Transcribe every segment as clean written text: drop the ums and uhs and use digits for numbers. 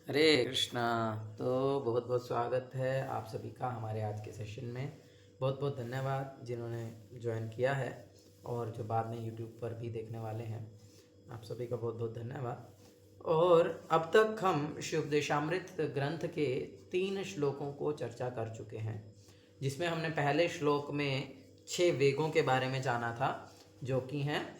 हरे कृष्णा। तो बहुत बहुत स्वागत है आप सभी का हमारे आज के सेशन में। बहुत बहुत धन्यवाद जिन्होंने ज्वाइन किया है और जो बाद में यूट्यूब पर भी देखने वाले हैं, आप सभी का बहुत बहुत धन्यवाद। और अब तक हम शिवोपदेशामृत ग्रंथ के 3 श्लोकों को चर्चा कर चुके हैं, जिसमें हमने पहले श्लोक में 6 वेगों के बारे में जाना था, जो कि हैं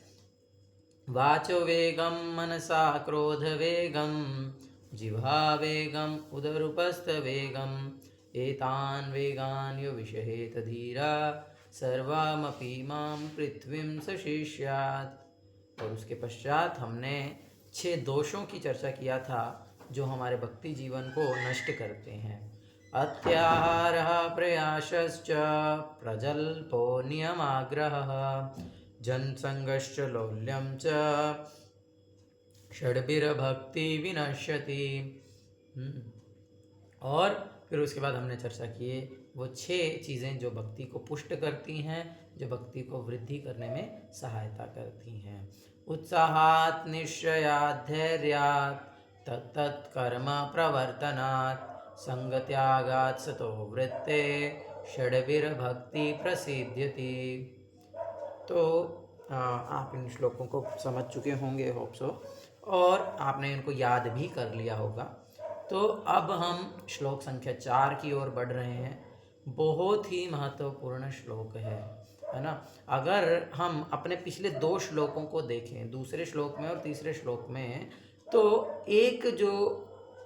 वाचो वेगम, मनसा क्रोध वेगम, जिह्वा वेगम, उदरूपस्थ वेगम, एतान वेगान यो विषहेत धीरा सर्वामपि मां पृथ्वीं सशिष्यात्। और उसके पश्चात हमने 6 दोषों की चर्चा किया था जो हमारे भक्ति जीवन को नष्ट करते हैं। अत्याहारः, प्रयासश्च, प्रजल्पो नियमाग्रहः, जनसंगश्च, लौल्यं च, षड्भिर्भक्ति विनश्यति। और फिर उसके बाद हमने चर्चा किए वो 6 चीज़ें जो भक्ति को पुष्ट करती हैं, जो भक्ति को वृद्धि करने में सहायता करती हैं। उत्साहात्, निश्चयात्, धैर्यात्, तत्तत् कर्म प्रवर्तनात्, संगत्यागात्, सतो वृत्ते, षड्भिर्भक्ति प्रसिद्ध्यति। तो आप इन श्लोकों को समझ चुके होंगे, होप सो, और आपने इनको याद भी कर लिया होगा। तो अब हम श्लोक संख्या 4 की ओर बढ़ रहे हैं। बहुत ही महत्वपूर्ण श्लोक है ना। अगर हम अपने पिछले 2 श्लोकों को देखें, दूसरे श्लोक में और तीसरे श्लोक में, तो एक जो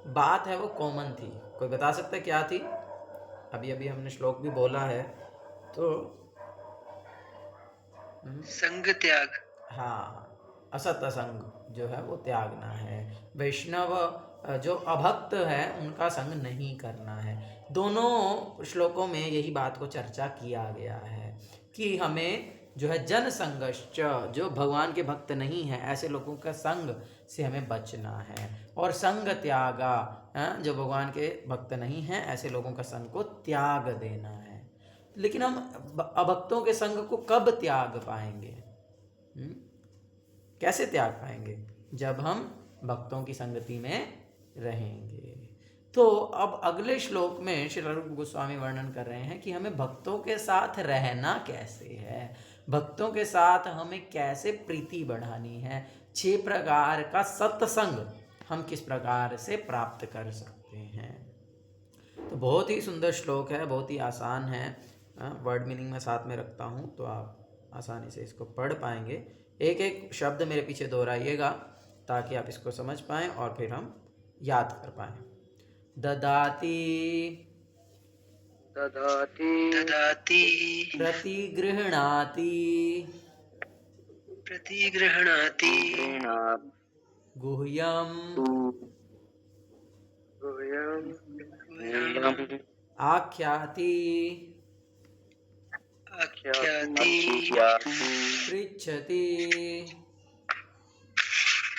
बात है वो कॉमन थी। कोई बता सकता है क्या थी? अभी अभी हमने श्लोक भी बोला है, तो संग त्याग। हाँ, असत संग जो है वो त्यागना है। वैष्णव जो अभक्त है उनका संग नहीं करना है। दोनों श्लोकों में यही बात को चर्चा किया गया है कि हमें जो है जन संगश्च, जो भगवान के भक्त नहीं है ऐसे लोगों का संग से हमें बचना है। और संग त्यागा, जो भगवान के भक्त नहीं हैं ऐसे लोगों का संग को त्याग देना है। लेकिन हम अभक्तों के संग को कब त्याग पाएंगे? कैसे त्याग पाएंगे? जब हम भक्तों की संगति में रहेंगे। तो अब अगले श्लोक में श्री रूप गोस्वामी वर्णन कर रहे हैं कि हमें भक्तों के साथ रहना कैसे है, भक्तों के साथ हमें कैसे प्रीति बढ़ानी है। 6 प्रकार का सत्संग हम किस प्रकार से प्राप्त कर सकते हैं। तो बहुत ही सुंदर श्लोक है, बहुत ही आसान है। वर्ड मीनिंग में साथ में रखता हूँ तो आप आसानी से इसको पढ़ पाएंगे। एक एक शब्द मेरे पीछे दोहराइएगा ताकि आप इसको समझ पाएँ और फिर हम याद कर पाएँ। ददाति ददाति ददाति प्रतिगृह्णाति प्रतिगृह्णाति गुह्यं गुह्यम् आख्याति आख्याति पृच्छति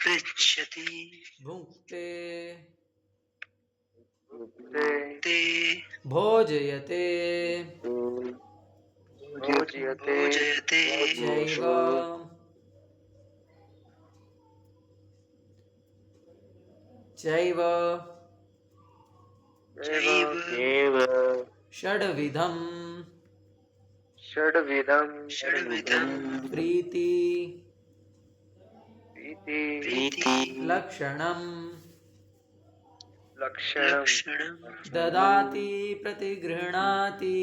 पृच्छति भुङ्क्ते ते भोजयते भोजयते चैव चैव चैव षड्विधं षड्विधं प्रीति प्रीति लक्षणं लक्षणं ददाति प्रतिगृह्णाति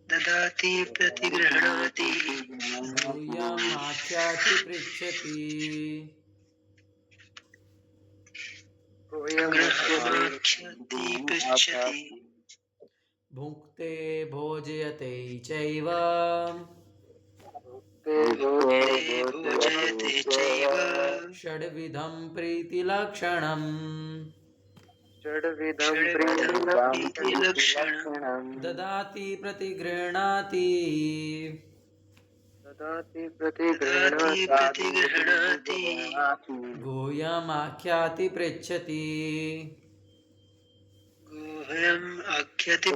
ददाति प्रतिगृह्णाति भूयम् आख्याति पृच्छति गृह्णाख्याति पृच्छति भुङ्क्ते भोजयते चैव भोजयते चैव षड्विधं प्रीतिलक्षणम् प्रीतिलक्षणं ददाति प्रतिगृह्णाति प्रतिगृह्णाति गुह्यमाख्याति पृच्छति गुह्यम् आख्याति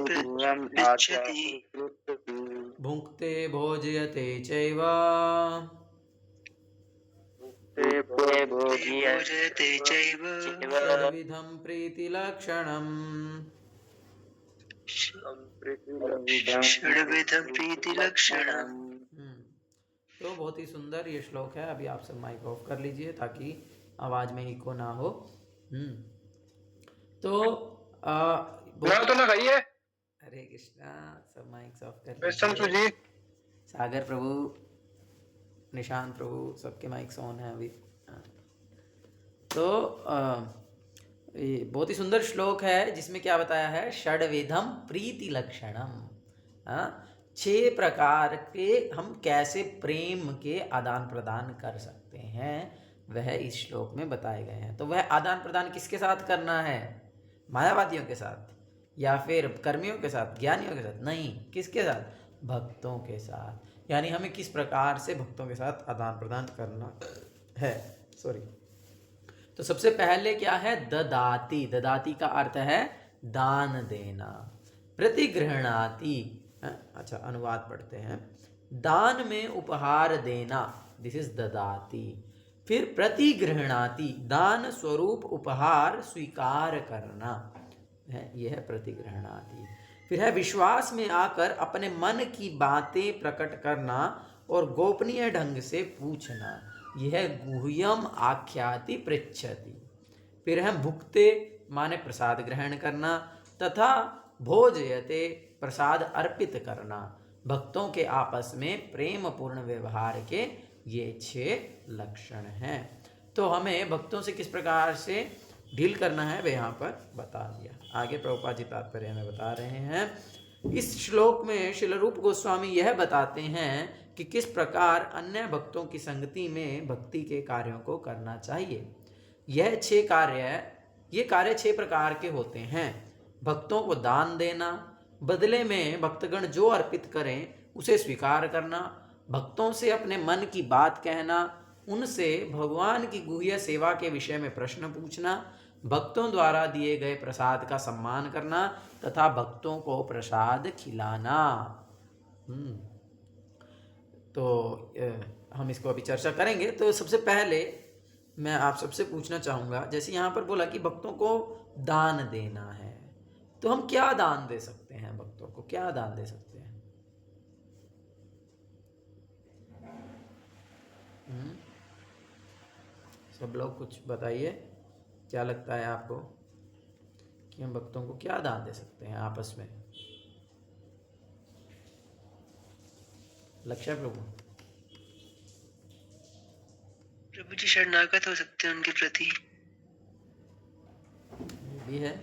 पृच्छति भुङ्क्ते भोजयते चैव ते भोज्यते चैव षड्विधं प्रीतिलक्षणम्। षड्विधं प्रीतिलक्षणम्। तो बहुत ही सुंदर ये श्लोक है। अभी आप सब माइक ऑफ कर लीजिए ताकि आवाज में इको ना हो। तो तो ना खाइए। हरे कृष्णा, सब माइक ऑफ कर वेस्टर्न लीजिए। सूजी। सागर प्रभु, निशांत प्रभु, सबके माइक्स ऑन है अभी। तो ये बहुत ही सुंदर श्लोक है जिसमें क्या बताया है, षड्विधम प्रीति लक्षणम। 6 प्रकार के हम कैसे प्रेम के आदान प्रदान कर सकते हैं वह इस श्लोक में बताए गए हैं। तो वह आदान प्रदान किसके साथ करना है? मायावादियों के साथ या फिर कर्मियों के साथ, ज्ञानियों के साथ? नहीं, किसके साथ? भक्तों के साथ। यानी हमें किस प्रकार से भक्तों के साथ आदान प्रदान करना है। तो सबसे पहले क्या है? ददाति। ददाति का अर्थ है दान देना। प्रतिगृहणाति, अच्छा अनुवाद पढ़ते हैं। दान में उपहार देना, दिस इज ददाति। फिर प्रतिगृहणाति, दान स्वरूप उपहार स्वीकार करना है, यह है प्रतिगृहणाति। फिर है विश्वास में आकर अपने मन की बातें प्रकट करना और गोपनीय ढंग से पूछना, यह गुह्यम आख्याति पृच्छति। फिर है भुक्ते, माने प्रसाद ग्रहण करना, तथा भोजयते, प्रसाद अर्पित करना। भक्तों के आपस में प्रेम पूर्ण व्यवहार के ये 6 लक्षण हैं। तो हमें भक्तों से किस प्रकार से डील करना है वे यहाँ पर बता दिया। आगे प्रभुपाद जी तात्पर्य में बता रहे हैं। इस श्लोक में श्रील रूप गोस्वामी यह बताते हैं कि किस प्रकार अन्य भक्तों की संगति में भक्ति के कार्यों को करना चाहिए। ये कार्य 6 प्रकार के होते हैं। भक्तों को दान देना, बदले में भक्तगण जो अर्पित करें उसे स्वीकार करना, भक्तों से अपने मन की बात कहना, उनसे भगवान की गुह्य सेवा के विषय में प्रश्न पूछना, भक्तों द्वारा दिए गए प्रसाद का सम्मान करना तथा भक्तों को प्रसाद खिलाना। तो हम इसको अभी चर्चा करेंगे। तो सबसे पहले मैं आप सबसे पूछना चाहूँगा, जैसे यहाँ पर बोला कि भक्तों को दान देना है, तो हम क्या दान दे सकते हैं? भक्तों को क्या दान दे सकते हैं? सब लोग कुछ बताइए, क्या लगता है आपको कि हम भक्तों को क्या दान दे सकते हैं आपस में? लक्ष्य प्रभु जी शरणागत हो सकते हैं उनके प्रति। भी है,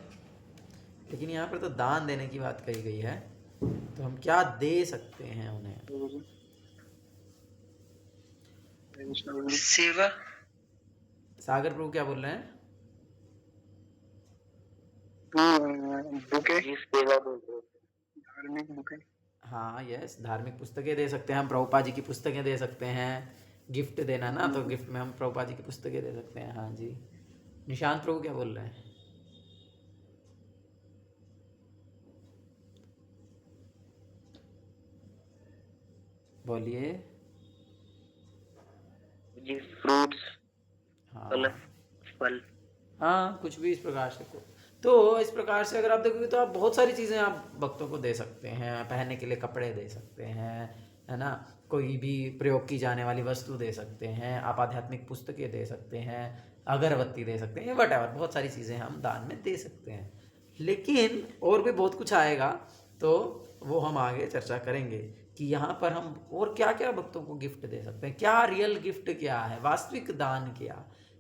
लेकिन यहाँ पर तो दान देने की बात कही गई है, तो हम क्या दे सकते हैं उन्हें? सेवा। सागर प्रभु क्या बोल रहे हैं? बुके, धार्मिक बुके। हाँ यस, धार्मिक पुस्तकें दे सकते हैं हम, प्रभुपाद जी की पुस्तकें दे सकते हैं। गिफ्ट देना ना, तो गिफ्ट में हम प्रभुपाद जी की पुस्तकें दे सकते हैं। हाँ जी, निशांत प्रभु क्या बोल रहे हैं? बोलिए। फ्रूट्स, हाँ फल। हाँ, कुछ भी इस प्रकार से तो इस प्रकार से अगर आप देखोगे तो आप बहुत सारी चीज़ें आप भक्तों को दे सकते हैं। पहनने के लिए कपड़े दे सकते हैं, है ना, कोई भी प्रयोग की जाने वाली वस्तु दे सकते हैं, आप आध्यात्मिक पुस्तकें दे सकते हैं, अगरबत्ती दे सकते हैं, वट एवर, बहुत सारी चीज़ें हम दान में दे सकते हैं। लेकिन और भी बहुत कुछ आएगा, तो वो हम आगे चर्चा करेंगे कि यहाँ पर हम और क्या क्या भक्तों को गिफ्ट दे सकते हैं, क्या रियल गिफ्ट क्या है, वास्तविक दान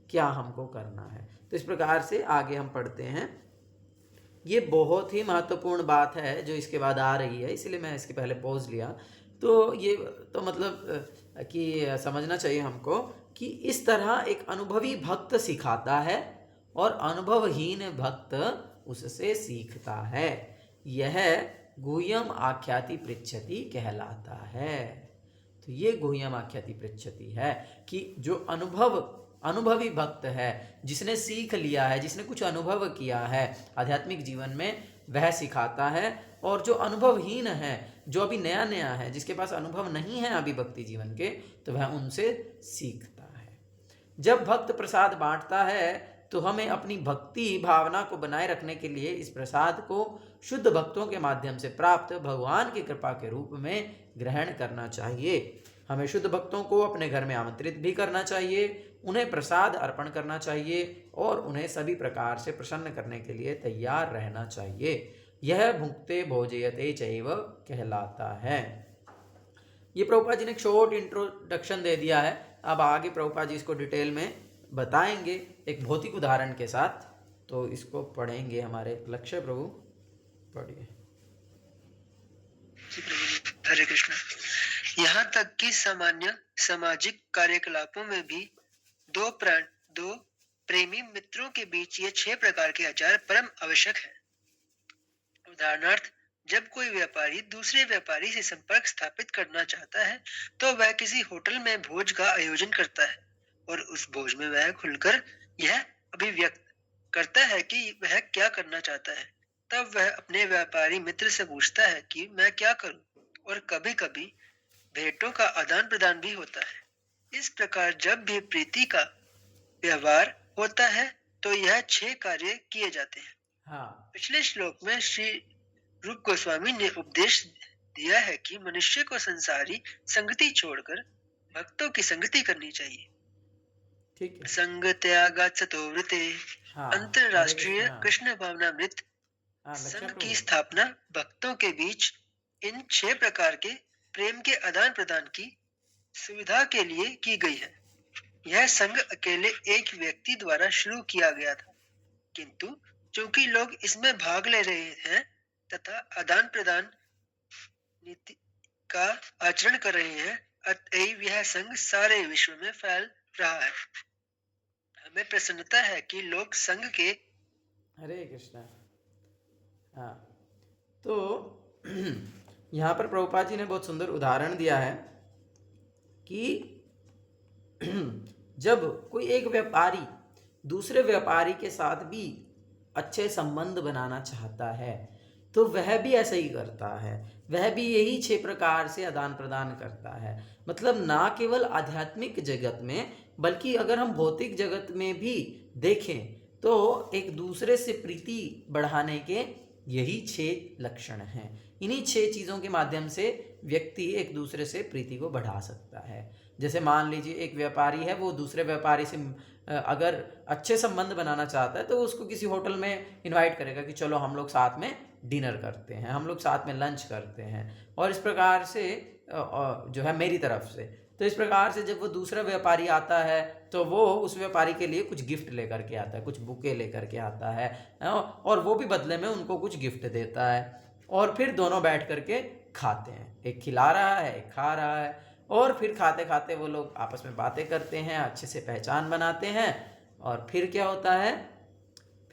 क्या हमको करना है। तो इस प्रकार से आगे हम पढ़ते हैं। ये बहुत ही महत्वपूर्ण बात है जो इसके बाद आ रही है, इसलिए मैं इसके पहले पॉज लिया। तो ये तो मतलब कि समझना चाहिए हमको कि इस तरह एक अनुभवी भक्त सिखाता है और अनुभवहीन भक्त उससे सीखता है। यह गुह्यम आख्याति पृच्छति कहलाता है। तो ये गुह्यम आख्याति पृच्छति है कि जो अनुभवी भक्त है, जिसने सीख लिया है, जिसने कुछ अनुभव किया है आध्यात्मिक जीवन में, वह सिखाता है। और जो अनुभवहीन है, जो अभी नया नया है, जिसके पास अनुभव नहीं है अभी भक्ति जीवन के, तो वह उनसे सीखता है। जब भक्त प्रसाद बांटता है तो हमें अपनी भक्ति भावना को बनाए रखने के लिए इस प्रसाद को शुद्ध भक्तों के माध्यम से प्राप्त भगवान की कृपा के रूप में ग्रहण करना चाहिए। हमें शुद्ध भक्तों को अपने घर में आमंत्रित भी करना चाहिए, उन्हें प्रसाद अर्पण करना चाहिए और उन्हें सभी प्रकार से प्रसन्न करने के लिए तैयार रहना चाहिए। यह भुक्ते भोजयते चैव कहलाता है। ये प्रभुपाद जी ने एक शॉर्ट इंट्रोडक्शन दे दिया है। अब आगे प्रभुपाद जी इसको डिटेल में बताएंगे एक भौतिक उदाहरण के साथ, तो इसको पढ़ेंगे हमारे लक्ष्य प्रभु, पढ़िए। हरे कृष्ण। यहाँ तक कि सामान्य सामाजिक कार्यकलापों में भी दो प्रेमी मित्रों के बीच ये 6 प्रकार के आचार परम आवश्यक है। उदाहरणार्थ, जब कोई व्यापारी दूसरे व्यापारी से संपर्क स्थापित करना चाहता है तो वह किसी होटल में भोज का आयोजन करता है और उस भोज में वह खुलकर यह अभिव्यक्त करता है कि वह क्या करना चाहता है। तब वह अपने व्यापारी मित्र से पूछता है कि मैं क्या करूं, और कभी कभी भेंटों का आदान प्रदान भी होता है। इस प्रकार जब भी प्रीति का व्यवहार होता है तो यह 6 कार्य किए जाते हैं। हाँ, पिछले श्लोक में श्री रूप गोस्वामी ने उपदेश दिया है कि मनुष्य को संसारी संगति छोड़कर भक्तों की संगति करनी चाहिए। ठीक है। संग त्यागात् सतो वृते। हाँ, अंतरराष्ट्रीय हाँ, कृष्ण भावनामृत हाँ, लक्ष्य संघ प्रभु। की स्थापना भक्तों के बीच इन 6 प्रकार के प्रेम के आदान प्रदान की सुविधा के लिए की गई है। यह संघ अकेले एक व्यक्ति द्वारा शुरू किया गया था, किंतु चूंकि लोग इसमें भाग ले रहे हैं तथा आदान प्रदान नीति का आचरण कर रहे हैं, अतएव यह संघ सारे विश्व में फैल रहा है। हमें प्रसन्नता है कि लोग संघ के हरे कृष्णा। हाँ, तो यहाँ पर प्रभुपाद जी ने बहुत सुंदर उदाहरण दिया है कि जब कोई एक व्यापारी दूसरे व्यापारी के साथ भी अच्छे संबंध बनाना चाहता है तो वह भी ऐसा ही करता है, वह भी यही 6 प्रकार से आदान प्रदान करता है। मतलब ना केवल आध्यात्मिक जगत में बल्कि अगर हम भौतिक जगत में भी देखें तो एक दूसरे से प्रीति बढ़ाने के यही 6 लक्षण हैं। इन्हीं 6 चीज़ों के माध्यम से व्यक्ति एक दूसरे से प्रीति को बढ़ा सकता है। जैसे मान लीजिए एक व्यापारी है, वो दूसरे व्यापारी से अगर अच्छे संबंध बनाना चाहता है तो उसको किसी होटल में इनवाइट करेगा कि चलो हम लोग साथ में डिनर करते हैं, हम लोग साथ में लंच करते हैं, और इस प्रकार से जो है मेरी तरफ से। तो इस प्रकार से जब वो दूसरा व्यापारी आता है तो वो उस व्यापारी के लिए कुछ गिफ्ट लेकर के आता है, कुछ बुके लेकर के आता है, और वो भी बदले में उनको कुछ गिफ्ट देता है, और फिर दोनों बैठ करके खाते हैं। एक खिला रहा है, एक खा रहा है, और फिर खाते खाते वो लोग आपस में बातें करते हैं, अच्छे से पहचान बनाते हैं, और फिर क्या होता है,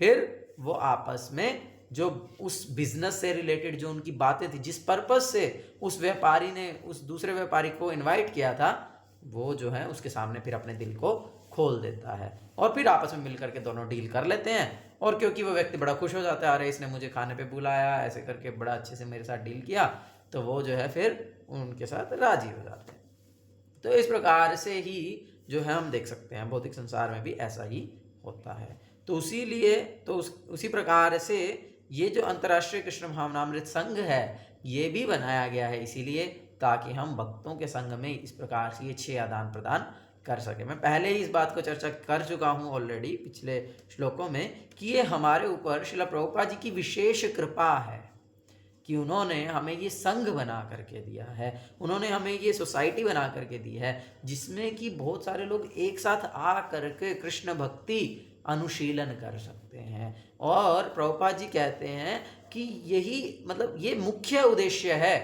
फिर वो आपस में जो उस बिजनेस से रिलेटेड जो उनकी बातें थी, जिस पर्पस से उस व्यापारी ने उस दूसरे व्यापारी को इनवाइट किया था, वो जो है उसके सामने फिर अपने दिल को खोल देता है, और फिर आपस में मिलकर के दोनों डील कर लेते हैं। और क्योंकि वो व्यक्ति बड़ा खुश हो जाता है, अरे इसने मुझे खाने पे बुलाया, ऐसे करके बड़ा अच्छे से मेरे साथ डील किया, तो वो जो है फिर उनके साथ राजी हो जाते हैं। तो इस प्रकार से ही जो है हम देख सकते हैं भौतिक संसार में भी ऐसा ही होता है। तो इसीलिए तो उसी प्रकार से ये जो अंतर्राष्ट्रीय कृष्ण भावनामृत संघ है ये भी बनाया गया है इसीलिए ताकि हम भक्तों के संघ में इस प्रकार से ये 6 आदान प्रदान कर सके। मैं पहले ही इस बात को चर्चा कर चुका हूँ ऑलरेडी पिछले श्लोकों में कि ये हमारे ऊपर श्रील प्रभुपाद जी की विशेष कृपा है कि उन्होंने हमें ये संघ बना करके दिया है, उन्होंने हमें ये सोसाइटी बना करके दी है जिसमें कि बहुत सारे लोग एक साथ आ करके कृष्ण भक्ति अनुशीलन कर सकते हैं। और प्रभुपाद जी कहते हैं कि यही मतलब ये मुख्य उद्देश्य है।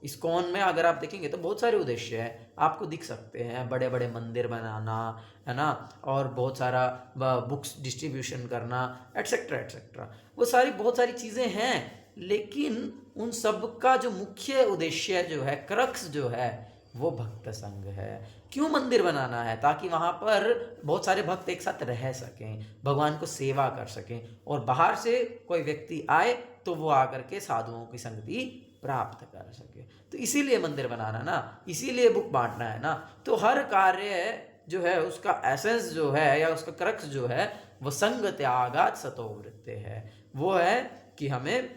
इस्कॉन में अगर आप देखेंगे तो बहुत सारे उद्देश्य हैं, आपको दिख सकते हैं, बड़े बड़े मंदिर बनाना है ना, और बहुत सारा बुक्स डिस्ट्रीब्यूशन करना, एट्सेट्रा एट्सेट्रा, वो सारी बहुत सारी चीज़ें हैं। लेकिन उन सब का जो मुख्य उद्देश्य जो है, क्रक्स जो है, वो भक्त संघ है। क्यों मंदिर बनाना है? ताकि वहाँ पर बहुत सारे भक्त एक साथ रह सकें, भगवान को सेवा कर सकें, और बाहर से कोई व्यक्ति आए तो वो आकर के साधुओं की संगति प्राप्त कर सके। तो इसीलिए मंदिर बनाना ना, इसीलिए बुक बांटना है ना। तो हर कार्य जो है उसका एसेंस जो है या उसका क्रक्स जो है वो संग त्यागात सतो वृत्ते है। वो है कि हमें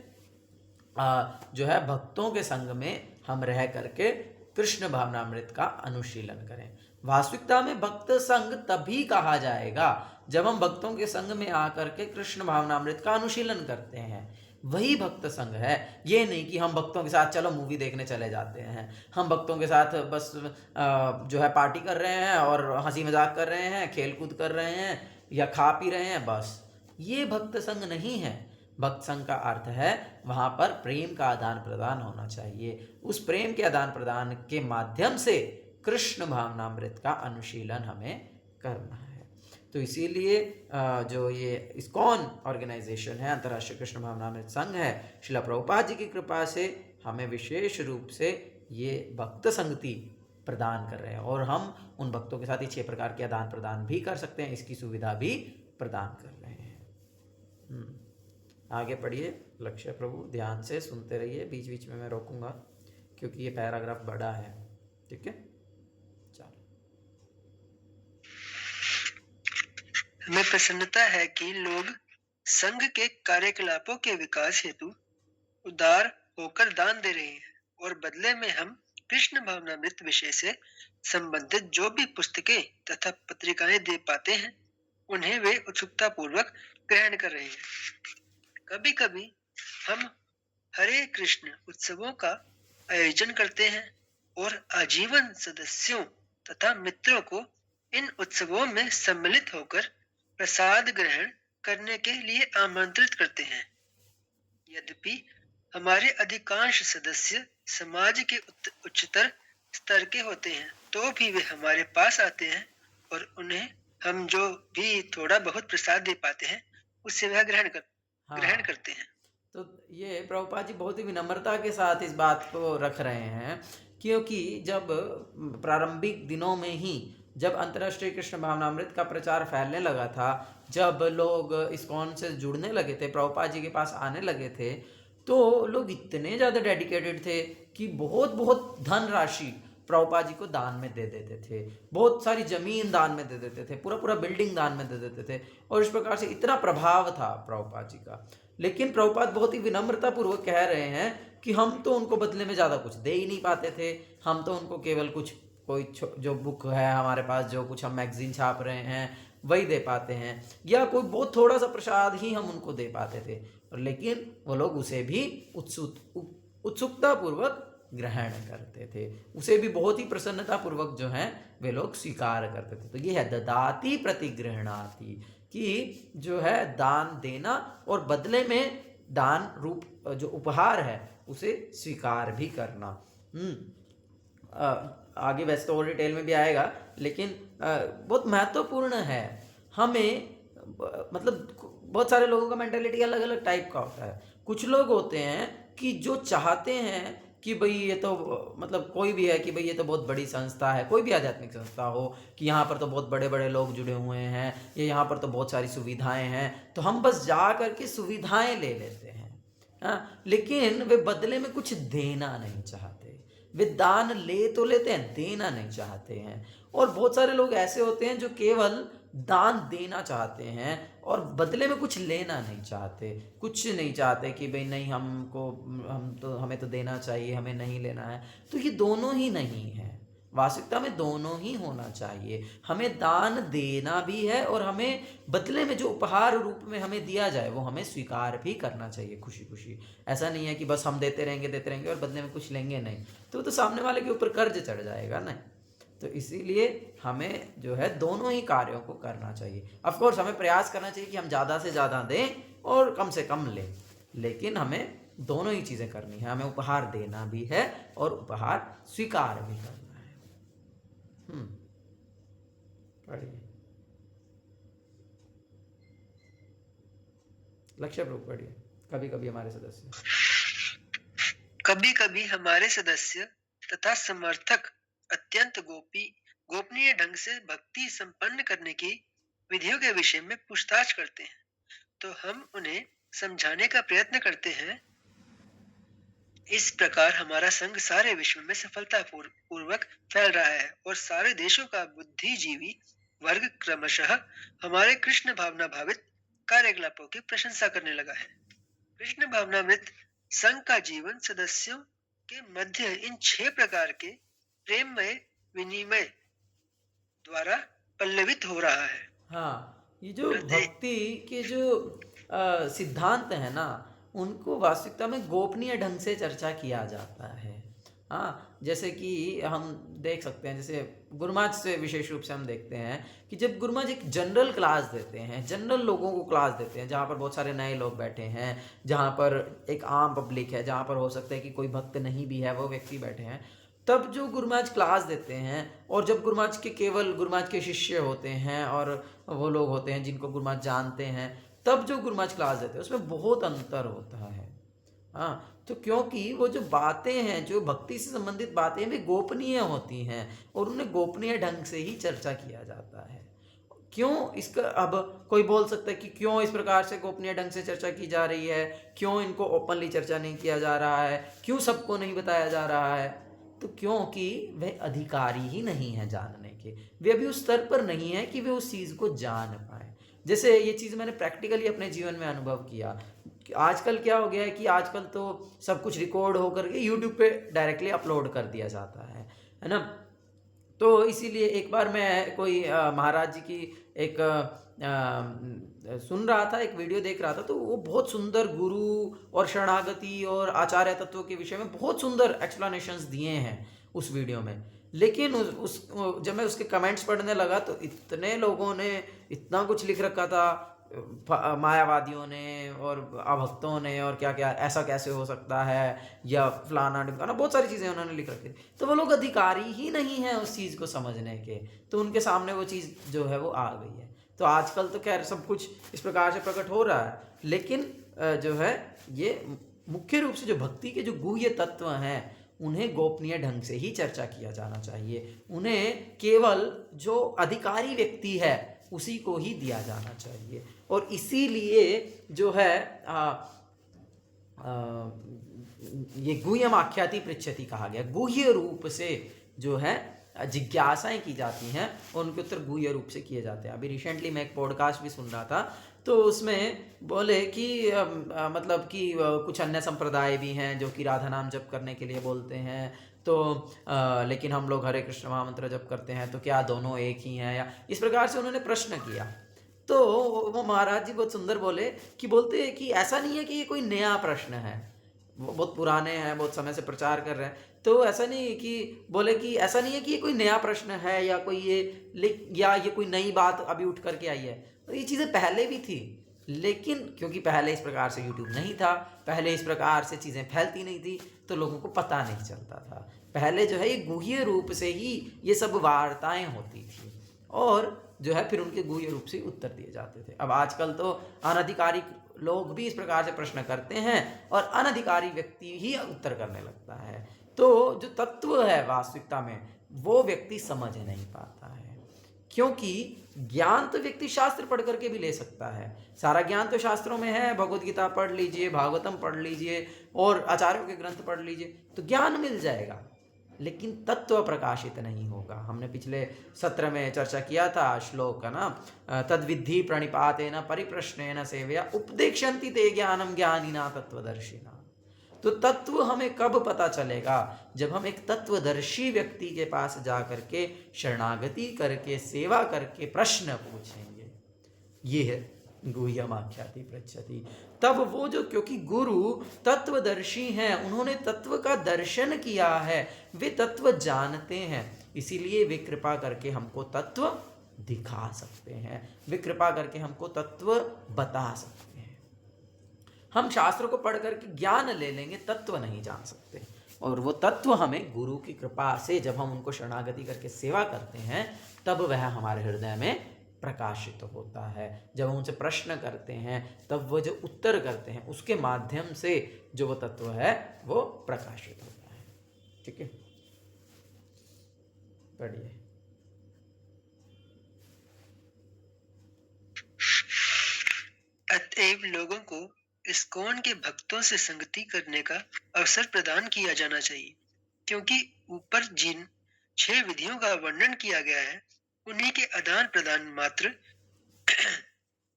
जो है भक्तों के संग में हम रह करके कृष्ण भावनामृत का अनुशीलन करें। वास्तविकता में भक्त संग तभी कहा जाएगा जब हम भक्तों के संग में आकर के कृष्ण भावनामृत का अनुशीलन करते हैं, वही भक्त संग है। ये नहीं कि हम भक्तों के साथ चलो मूवी देखने चले जाते हैं, हम भक्तों के साथ बस जो है पार्टी कर रहे हैं और हंसी मजाक कर रहे हैं, खेल कूद कर रहे हैं या खा पी रहे हैं, बस ये भक्त संग नहीं है। भक्त संग का अर्थ है वहाँ पर प्रेम का आदान प्रदान होना चाहिए। उस प्रेम के आदान प्रदान के माध्यम से कृष्ण भावनामृत का अनुशीलन हमें करना है। तो इसीलिए जो ये इस्कॉन ऑर्गेनाइजेशन है, अंतर्राष्ट्रीय कृष्ण भावनामृत संघ है, श्रील प्रभुपाद जी की कृपा से हमें विशेष रूप से ये भक्त संगति प्रदान कर रहे हैं और हम उन भक्तों के साथ ही 6 प्रकार के आदान प्रदान भी कर सकते हैं, इसकी सुविधा भी प्रदान कर रहे हैं। आगे पढ़िए। लक्ष्य प्रभु ध्यान से सुनते रहिए, बीच बीच में मैं रोकूंगा क्योंकि ये पैराग्राफ बड़ा है। ठीक है, चलो। हमें प्रसन्नता है कि लोग संघ के कार्यकलापों के विकास हेतु उदार होकर दान दे रहे हैं और बदले में हम कृष्ण भावनामृत विषय से संबंधित जो भी पुस्तकें तथा पत्रिकाएं दे पाते हैं उन्हें वे उत्सुकता पूर्वक ग्रहण कर रहे हैं। कभी कभी हम हरे कृष्ण उत्सवों का आयोजन करते हैं और आजीवन सदस्यों तथा मित्रों को इन उत्सवों में सम्मिलित होकर प्रसाद ग्रहण करने के लिए आमंत्रित करते हैं। यद्यपि हमारे अधिकांश सदस्य समाज के उच्चतर स्तर के होते हैं, तो भी वे हमारे पास आते हैं और उन्हें हम जो भी थोड़ा बहुत प्रसाद दे पाते हैं उससे वह ग्रहण करते हैं। तो ये प्रभुपाद जी बहुत ही विनम्रता के साथ इस बात को रख रहे हैं, क्योंकि जब प्रारंभिक दिनों में ही जब अंतर्राष्ट्रीय कृष्ण भावनामृत का प्रचार फैलने लगा था, जब लोग इस्कॉन से जुड़ने लगे थे, प्रभुपाद जी के पास आने लगे थे, तो लोग इतने ज़्यादा डेडिकेटेड थे कि बहुत बहुत धनराशि प्रभुपाद जी को दान में दे देते थे, बहुत सारी जमीन दान में दे देते थे, पूरा पूरा बिल्डिंग दान में दे देते थे, और इस प्रकार से इतना प्रभाव था प्रभुपाद जी का। लेकिन प्रभुपाद बहुत ही विनम्रता पूर्वक कह रहे हैं कि हम तो उनको बदले में ज़्यादा कुछ दे ही नहीं पाते थे, हम तो उनको केवल कुछ कोई जो बुक है हमारे पास, जो कुछ हम मैगजीन छाप रहे हैं वही दे पाते हैं, या कोई बहुत थोड़ा सा प्रसाद ही हम उनको दे पाते थे, और लेकिन वो लोग उसे भी उत्सुकता पूर्वक ग्रहण करते थे, उसे भी बहुत ही प्रसन्नता पूर्वक जो है वे लोग स्वीकार करते थे। तो ये है ददाति प्रतिगृहणाति, कि जो है दान देना और बदले में दान रूप जो उपहार है उसे स्वीकार भी करना। आगे वैसे तो और डिटेल में भी आएगा, लेकिन बहुत महत्वपूर्ण है। हमें मतलब बहुत सारे लोगों का मेंटालिटी अलग अलग टाइप का होता है। कुछ लोग होते हैं कि जो चाहते हैं कि भाई ये तो मतलब कोई भी है कि भाई ये तो बहुत बड़ी संस्था है, कोई भी आध्यात्मिक संस्था हो, कि यहाँ पर तो बहुत बड़े बड़े लोग जुड़े हुए हैं, या यहाँ पर तो बहुत सारी सुविधाएं हैं, तो हम बस जा करके सुविधाएं ले लेते हैं। हाँ, लेकिन वे बदले में कुछ देना नहीं चाहते। वे दान ले तो लेते हैं, देना नहीं चाहते हैं। और बहुत सारे लोग ऐसे होते हैं जो केवल दान देना चाहते हैं और बदले में कुछ लेना नहीं चाहते, कुछ नहीं चाहते कि भाई नहीं हमें तो देना चाहिए, हमें नहीं लेना है। तो ये दोनों ही नहीं है, वास्तविकता में दोनों ही होना चाहिए। हमें दान देना भी है और हमें बदले में जो उपहार रूप में हमें दिया जाए वो हमें स्वीकार भी करना चाहिए खुशी खुशी। ऐसा नहीं है कि बस हम देते रहेंगे और बदले में कुछ लेंगे नहीं, तो सामने वाले के ऊपर कर्ज चढ़ जाएगा ना। तो इसीलिए हमें जो है दोनों ही कार्यों को करना चाहिए। ऑफ कोर्स हमें प्रयास करना चाहिए कि हम ज़्यादा से ज़्यादा दें और कम से कम लें, लेकिन हमें दोनोदोनों ही चीज़ें करनी है। हमें उपहार देना भी है और उपहार स्वीकार भी करना है। पढ़िए लक्ष्य प्रभु, पढ़िए। कभी कभी हमारे सदस्य तथा समर्थक अत्यंत गोपनीय ढंग से भक्ति संपन्न करने की विधियों के विषय में पूछताछ करते हैं, तो हम उन्हें समझाने का प्रयत्न करते हैं इस प्रकार हमारा संघ सारे विश्व में सफलता पूर्वक फैल रहा है और सारे देशों का बुद्धिजीवी वर्ग क्रमशः हमारे कृष्ण भावना भावित कार्यकलापों की प्रशंसा करने लगा है। कृष्ण भावनामृत संघ का जीवन सदस्यों के मध्य इन 6 प्रकार के प्रेममय विनिमय द्वारा पल्लवित हो रहा है। हाँ, ये जो भक्ति के जो सिद्धांत है ना, उनको वास्तविकता में गोपनीय ढंग से चर्चा किया जाता है। हाँ, जैसे कि हम देख सकते हैं, जैसे गुरुमाज से विशेष रूप से हम देखते हैं कि जब गुरुमाज एक जनरल क्लास देते हैं, जनरल लोगों को क्लास देते हैं, जहाँ पर बहुत सारे नए लोग बैठे हैं, जहाँ पर एक आम पब्लिक है, जहाँ पर हो सकता है कि कोई भक्त नहीं भी है, वो व्यक्ति बैठे हैं, तब जो गुरुमाज क्लास देते हैं, और जब गुरुमाज के केवल गुरुमाज के शिष्य होते हैं और वो लोग होते हैं जिनको गुरुमाज जानते हैं, तब जो गुरुमाज क्लास देते हैं उसमें बहुत अंतर होता है। हाँ, तो क्योंकि वो जो बातें हैं, जो भक्ति से संबंधित बातें हैं, वे गोपनीय होती हैं और उन्हें गोपनीय ढंग से ही चर्चा किया जाता है। क्यों, इसका अब कोई बोल सकता है कि क्यों इस प्रकार से गोपनीय ढंग से चर्चा की जा रही है, क्यों इनको ओपनली चर्चा नहीं किया जा रहा है, क्यों सबको नहीं बताया जा रहा है? तो क्योंकि वे अधिकारी ही नहीं है जानने के, वे अभी उस स्तर पर नहीं है कि वे उस चीज़ को जान पाए। जैसे ये चीज़ मैंने प्रैक्टिकली अपने जीवन में अनुभव किया कि आजकल क्या हो गया है कि आजकल तो सब कुछ रिकॉर्ड होकर के यूट्यूब पे डायरेक्टली अपलोड कर दिया जाता है ना। तो इसीलिए एक बार मैं कोई महाराज जी की एक सुन रहा था, एक वीडियो देख रहा था, तो वो बहुत सुंदर गुरु और शरणागति और आचार्य तत्व के विषय में बहुत सुंदर एक्सप्लेनेशंस दिए हैं उस वीडियो में। लेकिन जब मैं उसके कमेंट्स पढ़ने लगा तो इतने लोगों ने इतना कुछ लिख रखा था, मायावादियों ने और अभक्तों ने, और क्या क्या ऐसा कैसे हो सकता है, या फलाना ढिमकाना, बहुत सारी चीज़ें उन्होंने लिख रखी थी। तो वो लोग अधिकारी ही नहीं हैं उस चीज़ को समझने के, तो उनके सामने वो चीज़ जो है वो आ गई है। तो आजकल तो खैर सब कुछ इस प्रकार से प्रकट हो रहा है, लेकिन जो है ये मुख्य रूप से जो भक्ति के जो गुह्य तत्व हैं उन्हें गोपनीय ढंग से ही चर्चा किया जाना चाहिए। उन्हें केवल जो अधिकारी व्यक्ति है उसी को ही दिया जाना चाहिए। और इसीलिए जो है ये गुह्यम आख्याति पृच्छति कहा गया। गुह्य रूप से जो है जिज्ञासाएं की जाती हैं और उनके उत्तर गुह्य रूप से किए जाते हैं। अभी रिसेंटली मैं एक पॉडकास्ट भी सुन रहा था, तो उसमें बोले कि मतलब कि कुछ अन्य संप्रदाय भी हैं जो कि राधा नाम जप करने के लिए बोलते हैं, तो लेकिन हम लोग हरे कृष्ण महामंत्र जप करते हैं, तो क्या दोनों एक ही हैं, या इस प्रकार से उन्होंने प्रश्न किया। तो वो महाराज जी बहुत सुंदर बोले कि बोलते हैं कि ऐसा नहीं है कि ये कोई नया प्रश्न है, वो बहुत पुराने हैं, बहुत समय से प्रचार कर रहे हैं, तो ऐसा नहीं कि बोले कि ऐसा नहीं है कि ये कोई नया प्रश्न है या कोई ये कोई नई बात अभी उठ करके आई है। तो ये चीज़ें पहले भी थी, लेकिन क्योंकि पहले इस प्रकार से यूट्यूब नहीं था, पहले इस प्रकार से चीज़ें फैलती नहीं थी, तो लोगों को पता नहीं चलता था। पहले जो है ये गुह्य रूप से ही ये सब वार्ताएं होती थी और जो है फिर उनके गुह्य रूप से उत्तर दिए जाते थे। अब आजकल तो अनधिकारी लोग भी इस प्रकार से प्रश्न करते हैं और अनधिकारी व्यक्ति ही उत्तर करने लगता है, तो जो तत्व है वास्तविकता में वो व्यक्ति समझ नहीं पाता है। क्योंकि ज्ञान तो व्यक्ति शास्त्र पढ़ करके भी ले सकता है, सारा ज्ञान तो शास्त्रों में है, भगवद गीता पढ़ लीजिए, भागवतम पढ़ लीजिए और आचार्यों के ग्रंथ पढ़ लीजिए, तो ज्ञान मिल जाएगा, लेकिन तत्व प्रकाशित नहीं होगा। हमने पिछले सत्र में चर्चा किया था श्लोक का ना, तद्विद्धि प्रणिपातेन परिप्रश्नेन सेवया उपदेक्षन्ति ते ज्ञानम ज्ञानिना तत्वदर्शिना। तो तत्व हमें कब पता चलेगा? जब हम एक तत्वदर्शी व्यक्ति के पास जा करके शरणागति करके सेवा करके प्रश्न पूछेंगे। ये है गुह्यम आख्याति पृच्छति। तब वो जो, क्योंकि गुरु तत्वदर्शी हैं, उन्होंने तत्व का दर्शन किया है, वे तत्व जानते हैं, इसीलिए वे कृपा करके हमको तत्व दिखा सकते हैं, वे कृपा करके हमको तत्व बता सकते हैं। हम शास्त्रों को पढ़ करके ज्ञान ले लेंगे, तत्व नहीं जान सकते, और वो तत्व हमें गुरु की कृपा से जब हम उनको शरणागति करके सेवा करते हैं तब वह हमारे हृदय में प्रकाशित होता है। जब हम उनसे प्रश्न करते हैं तब वो जो उत्तर करते हैं उसके माध्यम से जो वो तत्व है वो प्रकाशित होता है। ठीक है, पढ़िए। अतएव लोगों को इस्कॉन के भक्तों से संगति करने का अवसर प्रदान किया जाना चाहिए, क्योंकि ऊपर जिन 6 विधियों का वर्णन किया गया है उन्हीं के आदान प्रदान मात्र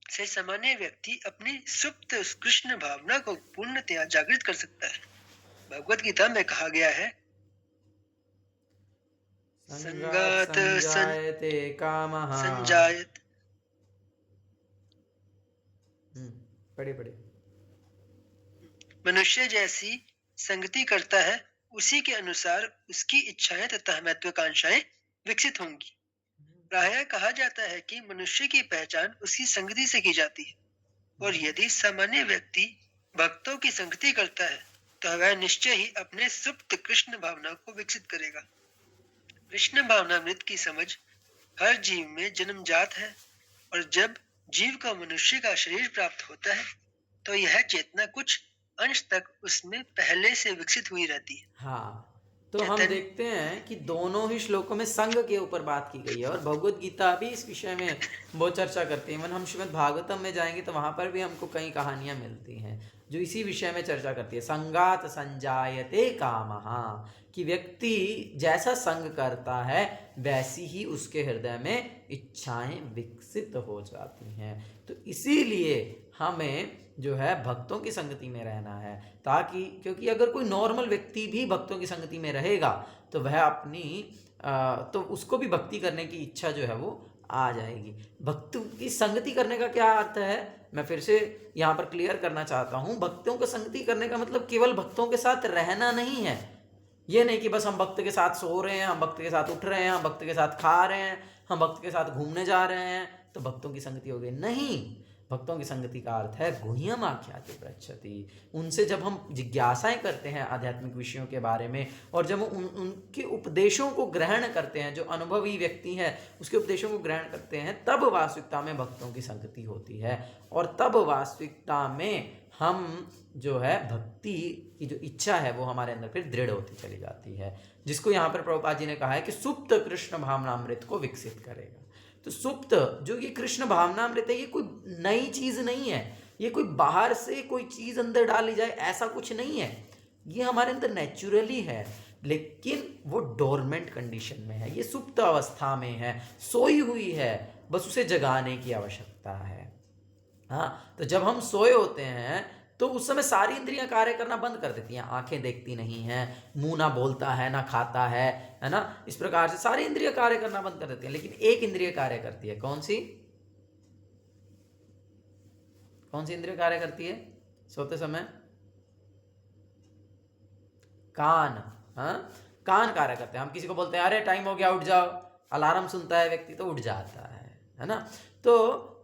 से सामान्य व्यक्ति अपनी सुप्त कृष्ण भावना को पूर्णतया जागृत कर सकता है। भगवत गीता में कहा गया है, संगात संजायते कामः। संजायत। पढ़िए। मनुष्य जैसी संगति करता है उसी के अनुसार उसकी इच्छाएं तथा महत्वाकांक्षाएं विकसित होंगी। प्रायः कहा जाता है कि मनुष्य की पहचान उसकी संगति से की जाती है, और यदि सामान्य व्यक्ति भक्तों की संगति करता है तो वह निश्चय ही अपने सुप्त कृष्ण भावना को विकसित करेगा। कृष्ण भावनामृत की समझ हर जीव में जन्मजात है, और जब जीव को मनुष्य का शरीर प्राप्त होता है तो यह चेतना कुछ अंश तक उसमें पहले से विकसित हुई रहती है। हाँ, तो हम देखते हैं कि दोनों ही श्लोकों में संघ के ऊपर बात की गई है, और भगवत गीता भी इस विषय में बहुत चर्चा करती है। हम श्रीमद् भागवतम में जाएंगे तो वहाँ पर भी हमको कई कहानियाँ मिलती हैं जो इसी विषय में चर्चा करती है। संगात संजायते कामः, कि व्यक्ति जैसा संग करता है वैसी ही उसके हृदय में इच्छाएं विकसित हो जाती हैं। तो इसीलिए हमें जो है भक्तों की संगति में रहना है, ताकि क्योंकि अगर कोई नॉर्मल व्यक्ति भी भक्तों की संगति में रहेगा तो वह अपनी तो उसको भी भक्ति करने की इच्छा जो है वो आ जाएगी। भक्तों की संगति करने का क्या अर्थ है, मैं फिर से यहाँ पर क्लियर करना चाहता हूँ। भक्तों की संगति करने का मतलब केवल भक्तों के साथ रहना नहीं है। ये नहीं कि बस हम भक्त के साथ सो रहे हैं, हम भक्त के साथ उठ रहे हैं, हम भक्त के साथ खा रहे हैं, हम भक्त के साथ घूमने जा रहे हैं तो भक्तों की संगति हो गई। नहीं, भक्तों की संगति का अर्थ है गुह्यम आख्याति पृच्छति। उनसे जब हम जिज्ञासाएं करते हैं आध्यात्मिक विषयों के बारे में, और जब हम उनके उपदेशों को ग्रहण करते हैं, जो अनुभवी व्यक्ति है उसके उपदेशों को ग्रहण करते हैं, तब वास्तविकता में भक्तों की संगति होती है। और तब वास्तविकता में हम जो है भक्ति की जो इच्छा है वो हमारे अंदर फिर दृढ़ होती चली जाती है, जिसको यहाँ पर प्रभुपाद जी ने कहा है कि सुप्त कृष्ण भावनामृत को विकसित करेगा। तो सुप्त जो ये कृष्ण भावनामृत है, ये कोई नई चीज नहीं है, ये कोई बाहर से कोई चीज अंदर डाली जाए ऐसा कुछ नहीं है। ये हमारे अंदर नेचुरली है, लेकिन वो डोरमेंट कंडीशन में है, ये सुप्त अवस्था में है, सोई हुई है, बस उसे जगाने की आवश्यकता है। हाँ, तो जब हम सोए होते हैं तो उस समय सारी इंद्रियां कार्य करना बंद कर देती हैं। आंखें देखती नहीं हैं, मुंह ना बोलता है ना खाता है ना, इस प्रकार से सारी इंद्रियां कार्य करना बंद कर देती हैं, लेकिन एक इंद्रिय कार्य करती है। कौन सी इंद्रिय कार्य करती है सोते समय? कान। हाँ, कान कार्य करते हैं। हम किसी को बोलते हैं अरे टाइम हो गया उठ जाओ, अलार्म सुनता है व्यक्ति तो उठ जाता है ना। तो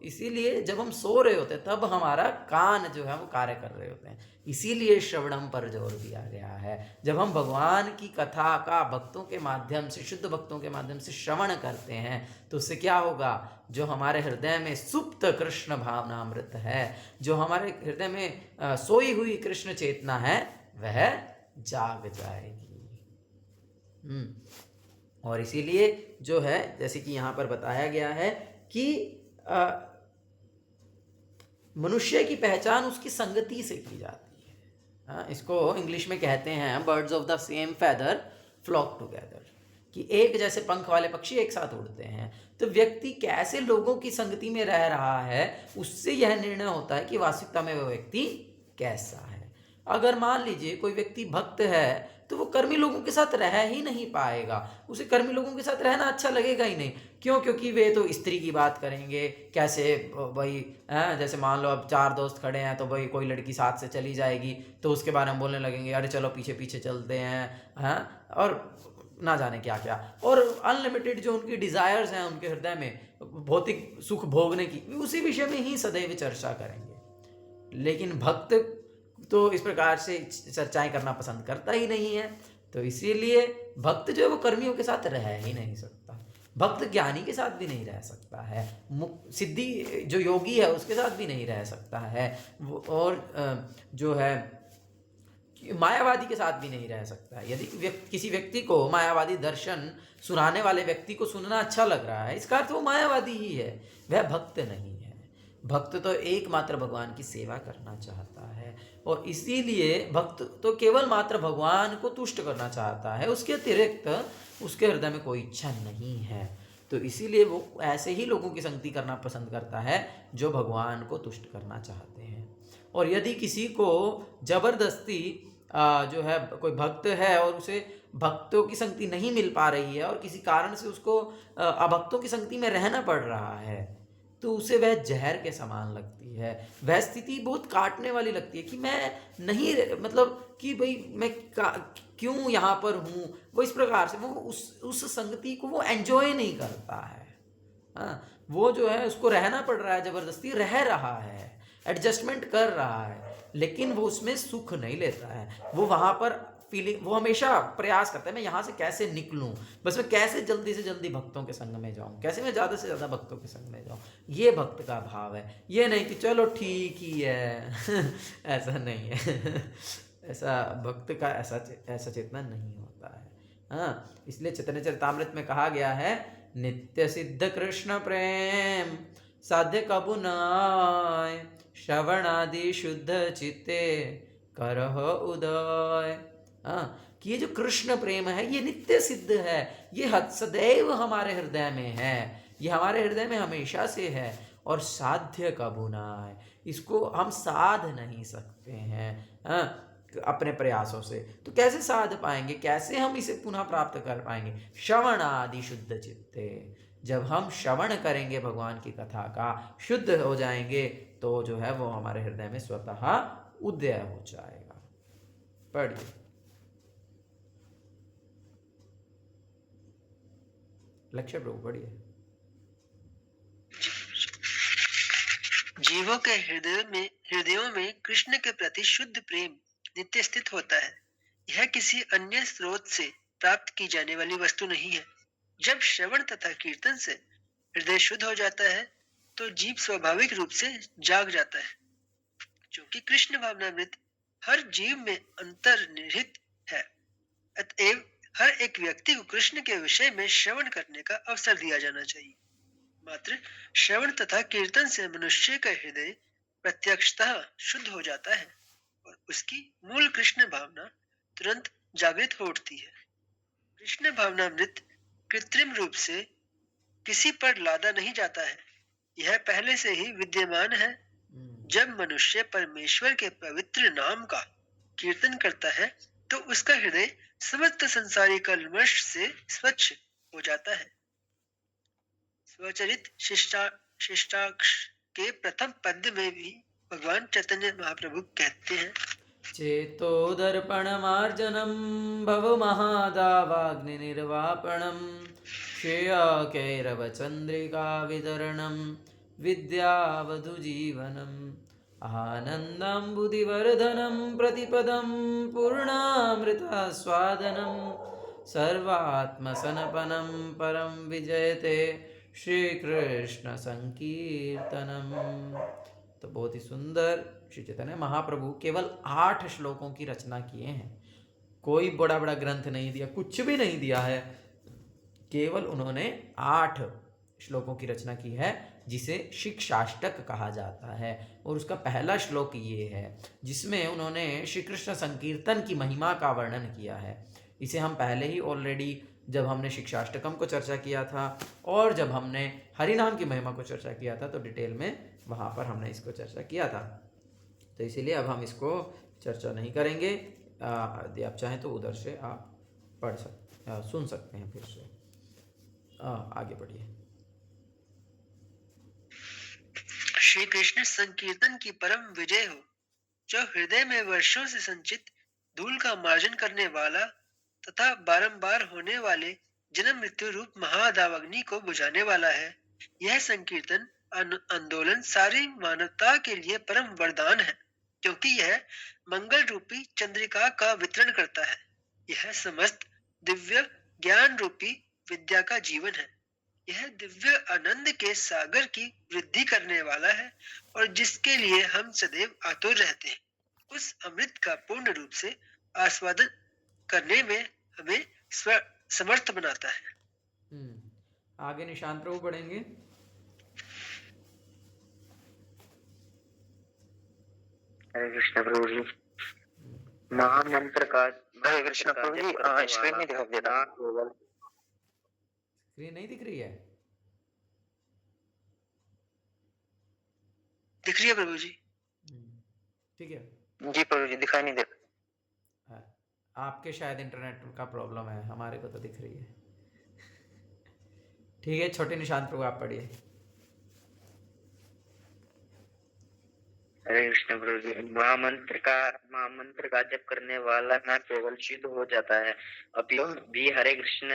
इसीलिए जब हम सो रहे होते हैं तब हमारा कान जो है वो कार्य कर रहे होते हैं, इसीलिए श्रवणम पर जोर दिया गया है। जब हम भगवान की कथा का भक्तों के माध्यम से, शुद्ध भक्तों के माध्यम से श्रवण करते हैं तो उससे क्या होगा, जो हमारे हृदय में सुप्त कृष्ण भावनामृत है, जो हमारे हृदय में सोई हुई कृष्ण चेतना है, वह जाग जाएगी। और इसीलिए जो है जैसे कि यहाँ पर बताया गया है कि मनुष्य की पहचान उसकी संगति से की जाती है। इसको इंग्लिश में कहते हैं birds of the same feather flock together, कि एक जैसे पंख वाले पक्षी एक साथ उड़ते हैं। तो व्यक्ति कैसे लोगों की संगति में रह रहा है उससे यह निर्णय होता है कि वास्तविकता में वह व्यक्ति कैसा है। अगर मान लीजिए कोई व्यक्ति भक्त है तो वो कर्मी लोगों के साथ रह ही नहीं पाएगा, उसे कर्मी लोगों के साथ रहना अच्छा लगेगा ही नहीं। क्यों? क्योंकि वे तो स्त्री की बात करेंगे, कैसे भाई जैसे मान लो अब 4 दोस्त खड़े हैं तो भाई कोई लड़की साथ से चली जाएगी तो उसके बारे में बोलने लगेंगे अरे चलो पीछे पीछे चलते हैं, और ना जाने क्या क्या, और अनलिमिटेड जो उनकी डिज़ायर्स हैं उनके हृदय में भौतिक सुख भोगने की, उसी विषय में ही सदैव चर्चा करेंगे। लेकिन भक्त तो इस प्रकार से चर्चाएं करना पसंद करता ही नहीं है। तो इसीलिए भक्त जो है वो कर्मियों के साथ रह ही नहीं सकता, भक्त ज्ञानी के साथ भी नहीं रह सकता है, सिद्धि जो योगी है उसके साथ भी नहीं रह सकता है, और जो है मायावादी के साथ भी नहीं रह सकता है। यदि किसी व्यक्ति को मायावादी दर्शन सुनाने वाले व्यक्ति को सुनना अच्छा लग रहा है, इसका अर्थ वो मायावादी ही है, वह भक्त नहीं है। भक्त तो एकमात्र भगवान की सेवा करना चाहता है, और इसीलिए भक्त तो केवल मात्र भगवान को तुष्ट करना चाहता है, उसके अतिरिक्त उसके हृदय में कोई इच्छा नहीं है। तो इसीलिए वो ऐसे ही लोगों की संगति करना पसंद करता है जो भगवान को तुष्ट करना चाहते हैं। और यदि किसी को जबरदस्ती जो है कोई भक्त है और उसे भक्तों की संगति नहीं मिल पा रही है और किसी कारण से उसको अभक्तों की संगति में रहना पड़ रहा है, तो उसे वह जहर के समान लगती है। वह स्थिति बहुत काटने वाली लगती है कि मैं नहीं, मतलब कि भाई मैं क्यों यहाँ पर हूँ। वो इस प्रकार से वो उस संगति को वो एंजॉय नहीं करता है। हाँ, वो जो है उसको रहना पड़ रहा है, जबरदस्ती रह रहा है, एडजस्टमेंट कर रहा है, लेकिन वो उसमें सुख नहीं लेता है। वो वहाँ पर फीलिंग, वो हमेशा प्रयास करता है मैं यहाँ से कैसे निकलूँ, बस मैं कैसे जल्दी से जल्दी भक्तों के संग में जाऊँ, कैसे मैं ज़्यादा से ज़्यादा भक्तों के संग में जाऊँ। ये भक्त का भाव है, ये नहीं कि चलो ठीक ही है ऐसा नहीं है ऐसा भक्त का ऐसा चेतना नहीं होता है। हाँ, इसलिए चैतन्य चरितामृत में कहा गया है, नित्य सिद्ध कृष्ण प्रेम साध्य कबू नाय, श्रवणादि शुद्ध चित्ते करह उदय। कि ये जो कृष्ण प्रेम है ये नित्य सिद्ध है, ये सदैव हमारे हृदय में है, ये हमारे हृदय में हमेशा से है, और साध्य कबू नाय, इसको हम साध नहीं सकते हैं अपने प्रयासों से। तो कैसे साध पाएंगे, कैसे हम इसे पुनः प्राप्त कर पाएंगे? श्रवण आदि शुद्ध चित्ते, जब हम श्रवण करेंगे भगवान की कथा का, शुद्ध हो जाएंगे, तो जो है वो हमारे हृदय में स्वतः उदय हो जाएगा। पढ़िए। लक्ष्य प्रभु पढ़िए। जीवों के हृदयों में कृष्ण के प्रति शुद्ध प्रेम नित्य स्थित होता है। यह किसी अन्य स्रोत से प्राप्त की जाने वाली वस्तु नहीं है। जब श्रवण तथा कीर्तन से हृदय शुद्ध हो जाता है तो जीव स्वाभाविक रूप से जाग जाता है। क्योंकि कृष्ण भावनामृत हर जीव में अंतर्निहित है, अतएव हर एक व्यक्ति को कृष्ण के विषय में श्रवण करने का अवसर दिया जाना चाहिए। मात्र श्रवण तथा कीर्तन से मनुष्य का हृदय प्रत्यक्षतः शुद्ध हो जाता है और उसकी मूल कृष्ण भावना तुरंत जागृत हो उठती है। कृष्ण भावनामृत कृत्रिम रूप से किसी पर लादा नहीं जाता है, यह पहले से ही विद्यमान है। जब मनुष्य परमेश्वर के पवित्र नाम का कीर्तन करता है तो उसका हृदय समस्त संसारी कल्मश से स्वच्छ हो जाता है। स्वचरित शिष्टाक्ष के प्रथम पद में भी भगवान चैतन्य महाप्रभु कहते हैं, चेतो दर्पण मार्जनम भव महादावाग्नि निर्वापणम, श्रेय कैरव चंद्रिका वितरणम, विद्यावधु जीवनम, आनंदाम्बुधिवर्धनम प्रतिपदम पूर्णामृतास्वादनम, सर्वात्मसनपनम परम विजयते श्री कृष्ण संकीर्तनम। तो बहुत ही सुंदर श्री चैतन्य महाप्रभु केवल 8 श्लोकों की रचना किए हैं। कोई बड़ा बड़ा ग्रंथ नहीं दिया, कुछ भी नहीं दिया है, केवल उन्होंने 8 श्लोकों की रचना की है जिसे शिक्षाष्टक कहा जाता है। और उसका पहला श्लोक ये है जिसमें उन्होंने श्री कृष्ण संकीर्तन की महिमा का वर्णन किया है। इसे हम पहले ही ऑलरेडी जब हमने शिक्षाष्टकम को चर्चा किया था और जब हमने हरिनाम की महिमा को चर्चा किया था तो डिटेल में वहाँ पर हमने इसको चर्चा किया था। तो इसीलिए अब हम इसको चर्चा नहीं करेंगे। यदि आप चाहें तो उधर से आप सुन सकते हैं फिर से। आगे बढ़िए। श्री कृष्ण संकीर्तन की परम विजय हो, जो हृदय में वर्षों से संचित धूल का मार्जन करने वाला तथा बारंबार होने वाले जन्म मृत्यु रूप महादावाग्नि को बुझाने वाला है। यह संकीर्तन आंदोलन सारी मानवता के लिए परम वरदान है, क्योंकि यह मंगल रूपी चंद्रिका का वितरण करता है। यह समस्त दिव्य ज्ञान रूपी विद्या का जीवन है। यह दिव्य आनंद के सागर की वृद्धि करने वाला है और जिसके लिए हम सदैव आतुर रहते हैं, उस अमृत का पूर्ण रूप से आस्वादन करने में हमें समर्थ बनाता है। आगे निशांत प्रभु पढ़ेंगे। हरे कृष्ण प्रभु जी। महामंत्र का हरे कृष्ण प्रभु जी। स्क्रीन नहीं दिखाई देता। स्क्रीन नहीं दिख रही है? दिख रही है प्रभु जी। ठीक है जी प्रभु जी, दिखाई नहीं देता। हाँ, आपके शायद इंटरनेट का प्रॉब्लम है, हमारे को तो दिख रही है। ठीक है, छोटे निशांत प्रभु आप पढ़िए। हरे कृष्ण प्रभु जी। महामंत्र का जप करने वाला न केवल शुद्ध हो जाता है, अपितु भी हरे कृष्ण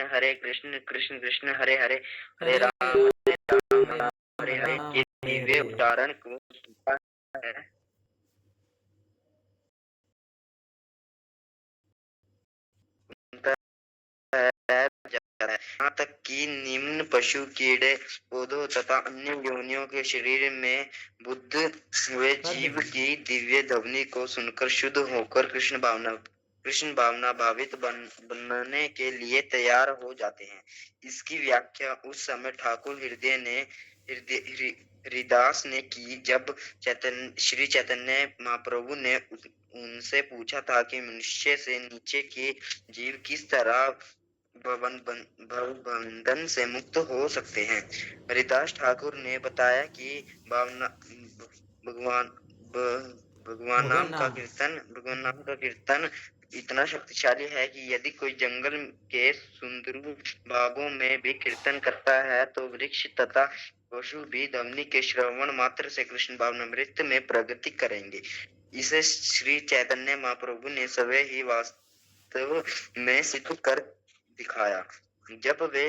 कृष्ण कृष्ण हरे हरे, हरे राम हरे हरे के दिव्य उच्चारण को सुनता है। यहाँ तक कि निम्न पशु, कीड़े, पौधों तथा अन्य योनियों के शरीर में बुद्ध हुए जीव की दिव्य ध्वनि को सुनकर शुद्ध होकर कृष्ण भावना भावित बनने के लिए तैयार हो जाते हैं। इसकी व्याख्या उस समय ठाकुर हरिदास ने की जब श्री चैतन्य महाप्रभु ने उनसे पूछा था कि मनुष्य से नीचे के जीव किस तरह बंधन से मुक्त हो सकते हैं। हरिदास ठाकुर ने बताया कि भगवान नाम का कीर्तन इतना शक्तिशाली है कि यदि कोई जंगल के सुंदर भागों में भी कीर्तन करता है तो वृक्ष तथा पशु भी ध्वनि के श्रवण मात्र से कृष्ण भावनामृत में प्रगति करेंगे। इसे श्री चैतन्य महाप्रभु ने स्वयं ही वास्तव में सिद्ध कर दिखाया। जब वे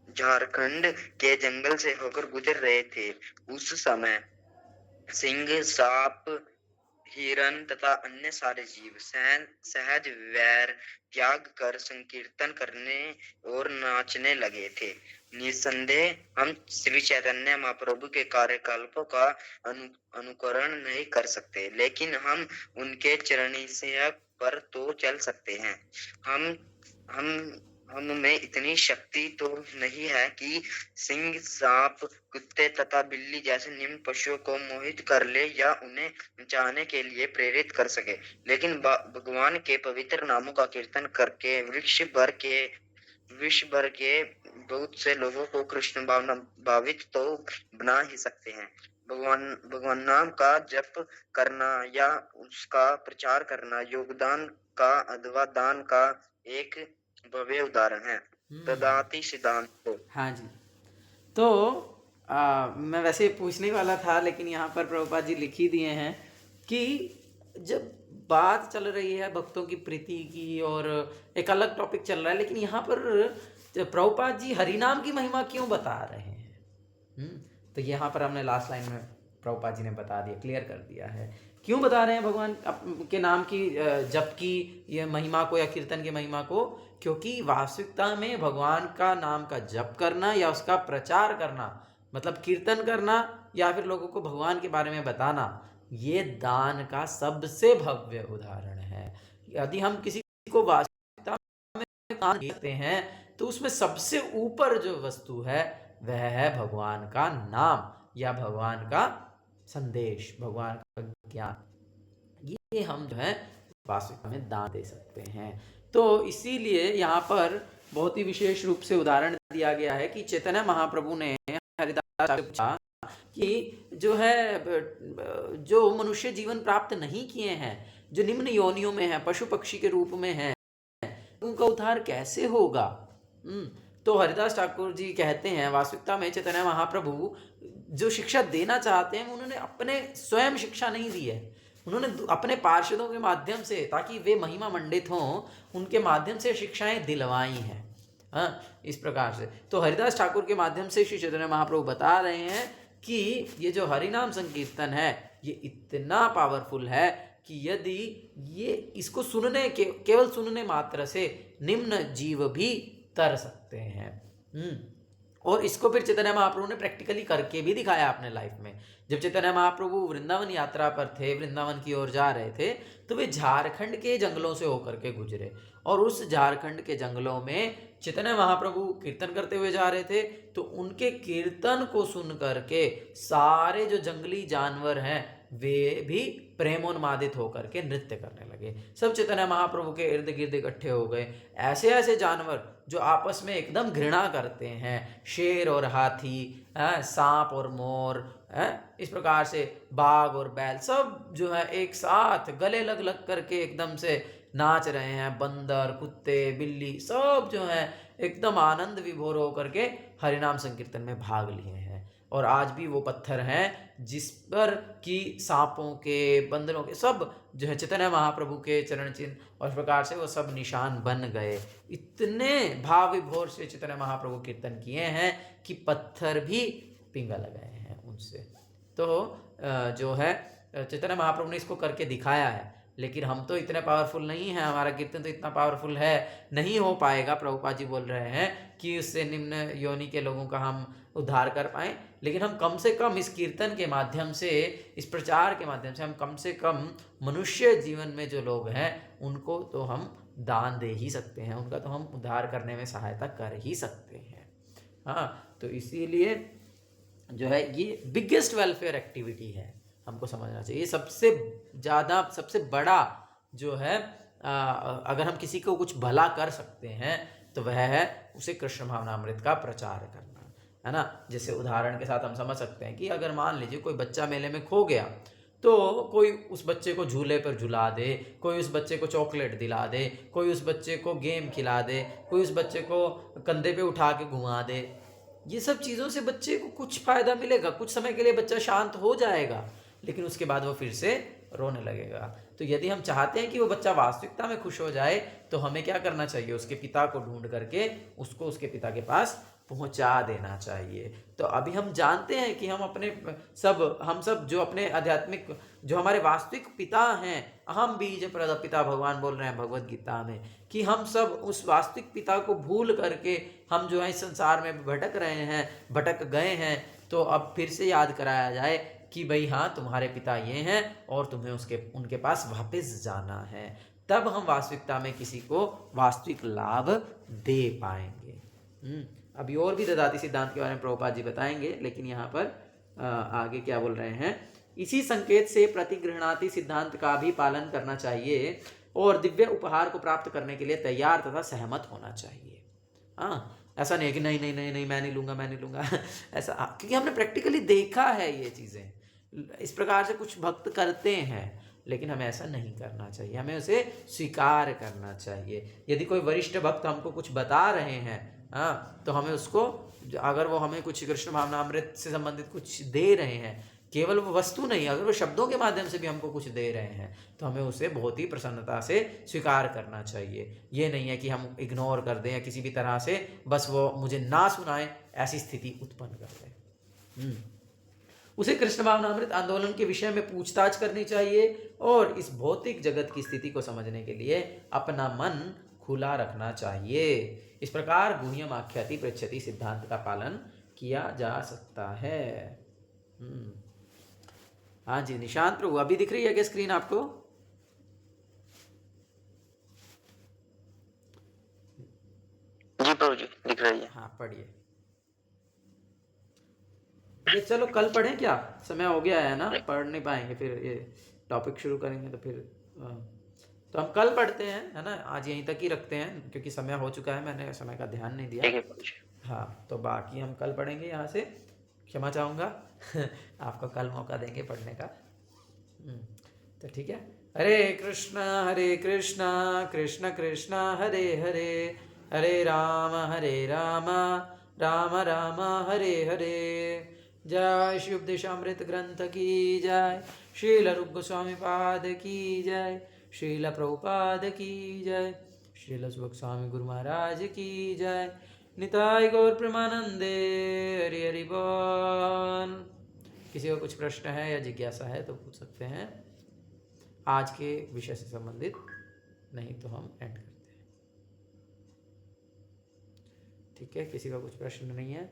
झारखंड के जंगल से होकर गुजर रहे थे, उस समय सिंह, सांप, हिरण तथा अन्य सारे जीव सहज वैर त्याग कर संकीर्तन करने और नाचने लगे थे। निसंदेह हम श्री चैतन्य महाप्रभु के कार्यकल्पों का अनुकरण नहीं कर सकते, लेकिन हम उनके चरणीय पर तो चल सकते हैं। हम में इतनी शक्ति तो नहीं है कि सिंह, सांप, कुत्ते तथा बिल्ली जैसे निम्न पशुओं को मोहित कर ले या उन्हें नचाने के लिए प्रेरित कर सके, लेकिन भगवान के पवित्र नामों का कीर्तन करके विश्व भर के बहुत से लोगों को कृष्ण भावित तो बना ही सकते हैं। भगवान नाम का जप करना या उसका प्रचार करना योगदान का अथवा दान का एक भव्य उदाहरण है। तदाति सिद्धांत। हाँ जी, तो मैं वैसे पूछने वाला था, लेकिन यहाँ पर प्रभुपाद जी लिख ही दिए हैं कि जब बात चल रही है भक्तों की प्रीति की और एक अलग टॉपिक चल रहा है, लेकिन यहाँ पर प्रभुपाद जी हरिनाम की महिमा क्यों बता रहे हैं? तो यहाँ पर हमने लास्ट लाइन में प्रभुपाद जी ने बता दिया, क्लियर कर दिया है क्यों बता रहे हैं भगवान के नाम की जप की ये महिमा को या कीर्तन की महिमा को। क्योंकि वास्तविकता में भगवान का नाम का जप करना या उसका प्रचार करना, मतलब कीर्तन करना या फिर लोगों को भगवान के बारे में बताना, ये दान का सबसे भव्य उदाहरण है। यदि हम किसी को वास्तविकता में दान देते हैं तो उसमें सबसे ऊपर जो वस्तु है वह है भगवान का नाम या भगवान का संदेश, भगवान का ज्ञान। ये हम जो है वास्तविकता में दान दे सकते हैं। तो इसीलिए यहाँ पर बहुत ही विशेष रूप से उदाहरण दिया गया है कि चैतन्य महाप्रभु ने हरिदास से पूछा कि जो है जो मनुष्य जीवन प्राप्त नहीं किए हैं, जो निम्न योनियों में है, पशु पक्षी के रूप में है, उनका उद्धार कैसे होगा? तो हरिदास ठाकुर जी कहते हैं वास्तविकता में चैतन्य महाप्रभु जो शिक्षा देना चाहते हैं उन्होंने अपने स्वयं शिक्षा नहीं दी है, उन्होंने अपने पार्षदों के माध्यम से, ताकि वे महिमा मंडित हों, उनके माध्यम से शिक्षाएं दिलवाई हैं। हाँ, इस प्रकार से तो हरिदास ठाकुर के माध्यम से श्री चैतन्य महाप्रभु बता रहे हैं कि ये जो हरिनाम संकीर्तन है ये इतना पावरफुल है कि यदि ये इसको सुनने केवल सुनने मात्र से निम्न जीव भी तर सकते हैं। और इसको फिर चैतन्य महाप्रभु ने प्रैक्टिकली करके भी दिखाया अपने लाइफ में। जब चैतन्य महाप्रभु वृंदावन यात्रा पर थे, वृंदावन की ओर जा रहे थे, तो वे झारखंड के जंगलों से होकर के गुजरे और उस झारखंड के जंगलों में चैतन्य महाप्रभु कीर्तन करते हुए जा रहे थे, तो उनके कीर्तन को सुन करके सारे जो जंगली जानवर हैं वे भी प्रेमोन्मादित होकर के नृत्य करने लगे। सब चैतन्य महाप्रभु के इर्द गिर्द इकट्ठे हो गए। ऐसे ऐसे जानवर जो आपस में एकदम घृणा करते हैं, शेर और हाथी, सांप और मोर, इस प्रकार से बाघ और बैल, सब जो है एक साथ गले लग लग करके एकदम से नाच रहे हैं। बंदर, कुत्ते, बिल्ली सब जो है एकदम आनंद विभोर होकर के हरिनाम संकीर्तन में भाग लिए हैं। और आज भी वो पत्थर हैं जिस पर कि सांपों के, बंदरों के सब जो है चैतन्य महाप्रभु के चरण चिन्ह, और इस प्रकार से वो सब निशान बन गए। इतने भाव विभोर से चैतन्य महाप्रभु कीर्तन किए हैं कि पत्थर भी पिघल गए हैं उनसे। तो जो है चैतन्य महाप्रभु ने इसको करके दिखाया है, लेकिन हम तो इतने पावरफुल नहीं हैं, हमारा कीर्तन तो इतना पावरफुल है नहीं, हो पाएगा। प्रभुपाद जी बोल रहे हैं कि उससे निम्न योनि के लोगों का हम उद्धार कर पाएँ, लेकिन हम कम से कम इस कीर्तन के माध्यम से, इस प्रचार के माध्यम से हम कम से कम मनुष्य जीवन में जो लोग हैं उनको तो हम दान दे ही सकते हैं, उनका तो हम उद्धार करने में सहायता कर ही सकते हैं। हाँ, तो इसीलिए जो है ये बिगेस्ट वेलफेयर एक्टिविटी है, हमको समझना चाहिए। सबसे ज़्यादा, सबसे बड़ा जो है अगर हम किसी को कुछ भला कर सकते हैं तो वह है उसे कृष्ण भावनामृत का प्रचार करना, है ना। जैसे उदाहरण के साथ हम समझ सकते हैं कि अगर मान लीजिए कोई बच्चा मेले में खो गया, तो कोई उस बच्चे को झूले पर झुला दे, कोई उस बच्चे को चॉकलेट दिला दे, कोई उस बच्चे को गेम खिला दे, कोई उस बच्चे को कंधे पे उठा के घुमा दे। ये सब चीज़ों से बच्चे को कुछ फ़ायदा मिलेगा, कुछ समय के लिए बच्चा शांत हो जाएगा, लेकिन उसके बाद वो फिर से रोने लगेगा। तो यदि हम चाहते हैं कि वो बच्चा वास्तविकता में खुश हो जाए, तो हमें क्या करना चाहिए? उसके पिता को ढूंढ करके उसको उसके पिता के पास पहुंचा देना चाहिए। तो अभी हम जानते हैं कि हम सब जो अपने आध्यात्मिक, जो हमारे वास्तविक पिता हैं, अहम बीज प्रद पिता भगवान बोल रहे हैं भगवद गीता में, कि हम सब उस वास्तविक पिता को भूल करके हम जो है इस संसार में भटक रहे हैं, भटक गए हैं। तो अब फिर से याद कराया जाए कि भाई हाँ, तुम्हारे पिता ये हैं और तुम्हें उनके पास वापस जाना है, तब हम वास्तविकता में किसी को वास्तविक लाभ दे पाएंगे। अभी और भी ददाती सिद्धांत के बारे में प्रभुपाद जी बताएंगे, लेकिन यहाँ पर आगे क्या बोल रहे हैं? इसी संकेत से प्रतिगृहणाति सिद्धांत का भी पालन करना चाहिए और दिव्य उपहार को प्राप्त करने के लिए तैयार तथा सहमत होना चाहिए। हाँ, ऐसा नहीं है कि नहीं नहीं नहीं नहीं मैं नहीं लूँगा ऐसा, क्योंकि हमने प्रैक्टिकली देखा है ये चीज़ें। इस प्रकार से कुछ भक्त करते हैं, लेकिन हमें ऐसा नहीं करना चाहिए, हमें उसे स्वीकार करना चाहिए। यदि कोई वरिष्ठ भक्त हमको कुछ बता रहे हैं, हाँ, तो हमें उसको, अगर वो हमें कुछ कृष्ण भावनामृत से संबंधित कुछ दे रहे हैं, केवल वो वस्तु नहीं, अगर वो शब्दों के माध्यम से भी हमको कुछ दे रहे हैं, तो हमें उसे बहुत ही प्रसन्नता से स्वीकार करना चाहिए। ये नहीं है कि हम इग्नोर कर दें या किसी भी तरह से बस वो मुझे ना सुनाए, ऐसी स्थिति उत्पन्न कर दें। उसे कृष्ण भावनामृत आंदोलन के विषय में पूछताछ करनी चाहिए और इस भौतिक जगत की स्थिति को समझने के लिए अपना मन खुला रखना चाहिए। इस प्रकार गुह्यम आख्याति पृच्छति सिद्धांत का पालन किया जा सकता है। हाँ जी, निशांत प्रभु, अभी दिख रही है क्या स्क्रीन आपको? जी प्रभु जी, दिख रही है। हाँ, पढ़िए। ये चलो कल पढ़ें क्या? समय हो गया है ना, पढ़ नहीं पाएंगे, फिर ये टॉपिक शुरू करेंगे तो फिर तो हम कल पढ़ते हैं, है ना। आज यहीं तक ही रखते हैं क्योंकि समय हो चुका है, मैंने समय का ध्यान नहीं दिया। हाँ, तो बाकी हम कल पढ़ेंगे यहाँ से। क्षमा चाहूँगा आपको कल मौका देंगे पढ़ने का। तो ठीक है। हरे कृष्णा कृष्ण कृष्ण हरे हरे, हरे राम राम राम हरे हरे। जय श्री उपदेशामृत ग्रंथ की जय, श्रील रूप गोस्वामी पाद की जय, श्रील प्रभुपाद की जय, श्रील सुख गोस्वामी गुरु महाराज की जय। निताय गौर प्रेमानंदे, हरि हरि बोल। किसी को कुछ प्रश्न है या जिज्ञासा है तो पूछ सकते हैं आज के विषय से संबंधित, नहीं तो हम एंड करते हैं। ठीक है, किसी का कुछ प्रश्न नहीं है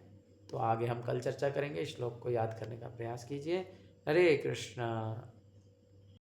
तो आगे हम कल चर्चा करेंगे। श्लोक को याद करने का प्रयास कीजिए। हरे कृष्णा।